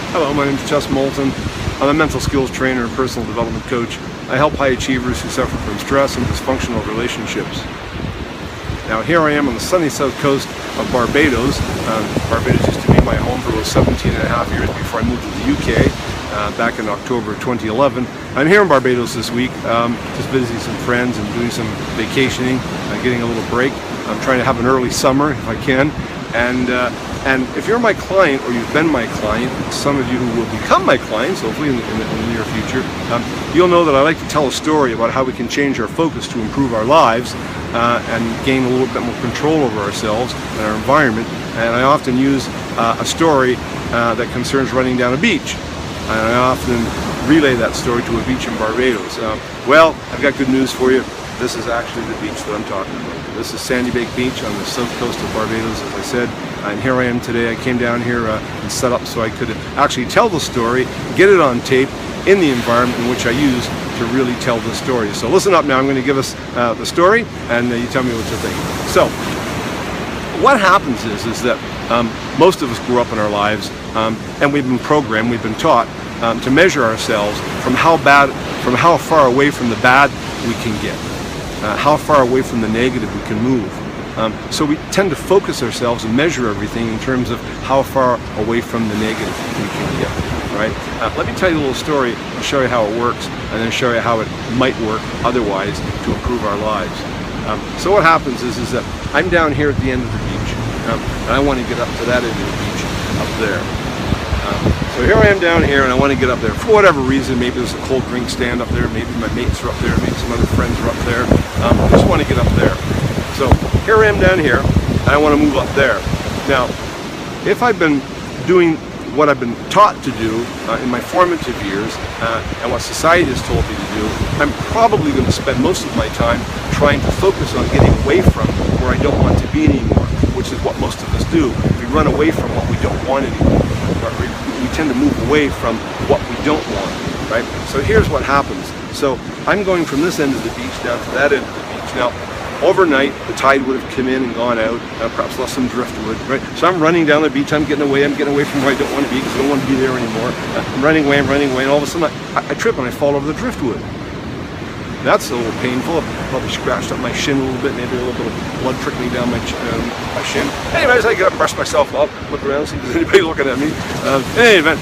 Hello, my name is Ches Moulton. I'm a mental skills trainer and personal development coach. I help high achievers who suffer from stress and dysfunctional relationships. Now here I am on the sunny south coast of Barbados. Barbados used to be my home for about 17 and a half years before I moved to the UK back in October of 2011. I'm here in Barbados this week, just visiting some friends and doing some vacationing, getting a little break. I'm trying to have an early summer if I can. And if you're my client, or you've been my client, some of you who will become my clients, hopefully in the near future, you'll know that I like to tell a story about how we can change our focus to improve our lives and gain a little bit more control over ourselves and our environment. And I often use a story that concerns running down a beach. And I often relay that story to a beach in Barbados. Well, I've got good news for you. This is actually the beach that I'm talking about. This is Sandy Bank Beach on the south coast of Barbados, as I said. And here I am today. I came down here and set up so I could actually tell the story, get it on tape in the environment in which I use to really tell the story. So listen up now. I'm going to give us the story, and you tell me what you think. So what happens is that most of us grew up in our lives, and we've been programmed, we've been taught to measure ourselves from how far away from the bad we can get, how far away from the negative we can move. So we tend to focus ourselves and measure everything in terms of how far away from the negative we can get, right? Let me tell you a little story and show you how it works, and then show you how it might work otherwise to improve our lives. So what happens is that I'm down here at the end of the beach, and I want to get up to that end of the beach up there. So here I am down here, and I want to get up there. For whatever reason, maybe there's a cold drink stand up there, maybe my mates are up there, maybe some other friends are up there. I just want to get up there. So here I am down here, and I want to move up there. Now, if I've been doing what I've been taught to do in my formative years, and what society has told me to do, I'm probably going to spend most of my time trying to focus on getting away from where I don't want to be anymore, which is what most of us do. We run away from what we don't want anymore. We tend to move away from what we don't want, right? So here's what happens. So I'm going from this end of the beach down to that end of the beach. Now, overnight, the tide would have come in and gone out, perhaps left some driftwood, right? So I'm running down the beach, I'm getting away from where I don't want to be because I don't want to be there anymore. I'm running away, and all of a sudden I trip and I fall over the driftwood. That's a little painful. I probably scratched up my shin a little bit, maybe a little bit of blood trickling down my shin. Anyways, I get up, brush myself up, look around, see if there's anybody looking at me. Anyway,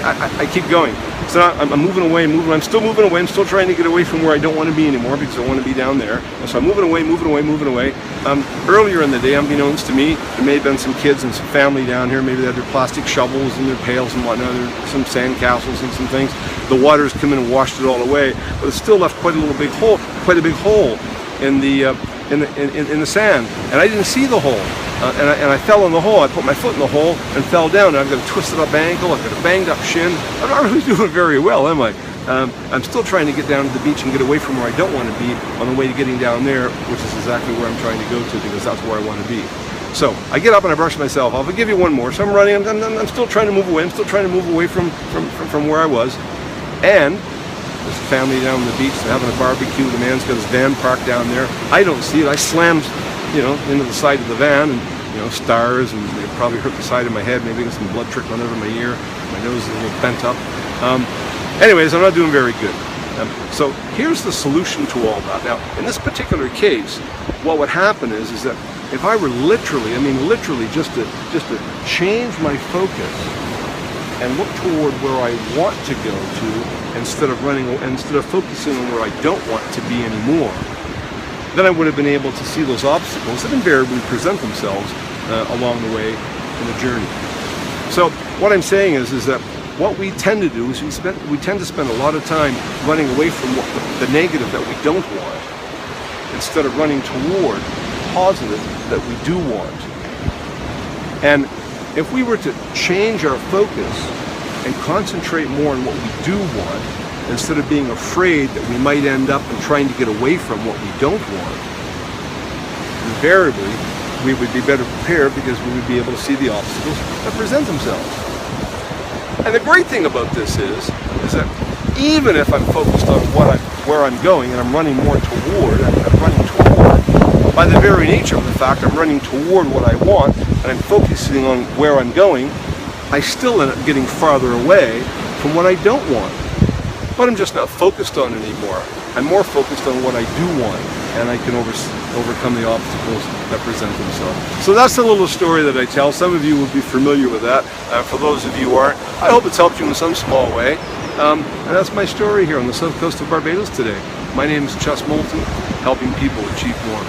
I keep going. So I'm moving away, I'm still moving away, I'm still trying to get away from where I don't want to be anymore because I want to be down there. And so I'm moving away. Earlier in the day, unbeknownst to me, there may have been some kids and some family down here. Maybe they had their plastic shovels and their pails and whatnot, some sand castles and some things. The water's come in and washed it all away, but it's still left quite a big hole in the sand, and I didn't see the hole. And I fell in the hole. I put my foot in the hole and fell down. And I've got a twisted up ankle. I've got a banged up shin. I'm not really doing very well, am I? I'm still trying to get down to the beach and get away from where I don't want to be on the way to getting down there, which is exactly where I'm trying to go to because that's where I want to be. So I get up and I brush myself off. I'll give you one more. So I'm running. I'm still trying to move away. I'm still trying to move away from where I was. And there's a family down on the beach. They're having a barbecue. The man's got his van parked down there. I don't see it. I slammed, into the side of the van, and stars, and it probably hurt the side of my head. Maybe there's some blood trickling out of my ear. My nose is a little bent up. Anyways, I'm not doing very good. So here's the solution to all that. Now, in this particular case, what would happen is that if I were literally just to change my focus and look toward where I want to go to instead of focusing on where I don't want to be anymore, then I would have been able to see those obstacles that invariably present themselves along the way in the journey. So what I'm saying is that what we tend to do is we tend to spend a lot of time running away from the negative that we don't want instead of running toward positive that we do want. And if we were to change our focus and concentrate more on what we do want, instead of being afraid that we might end up and trying to get away from what we don't want, invariably we would be better prepared because we would be able to see the obstacles that present themselves. And the great thing about this is that even if I'm focused on where I'm going and I'm running more toward, by the very nature of the fact I'm running toward what I want and I'm focusing on where I'm going, I still end up getting farther away from what I don't want. But I'm just not focused on it anymore. I'm more focused on what I do want, and I can overcome the obstacles that present themselves. So that's the little story that I tell. Some of you will be familiar with that. For those of you who aren't, I hope it's helped you in some small way. And that's my story here on the south coast of Barbados today. My name is Ches Moulton, helping people achieve more.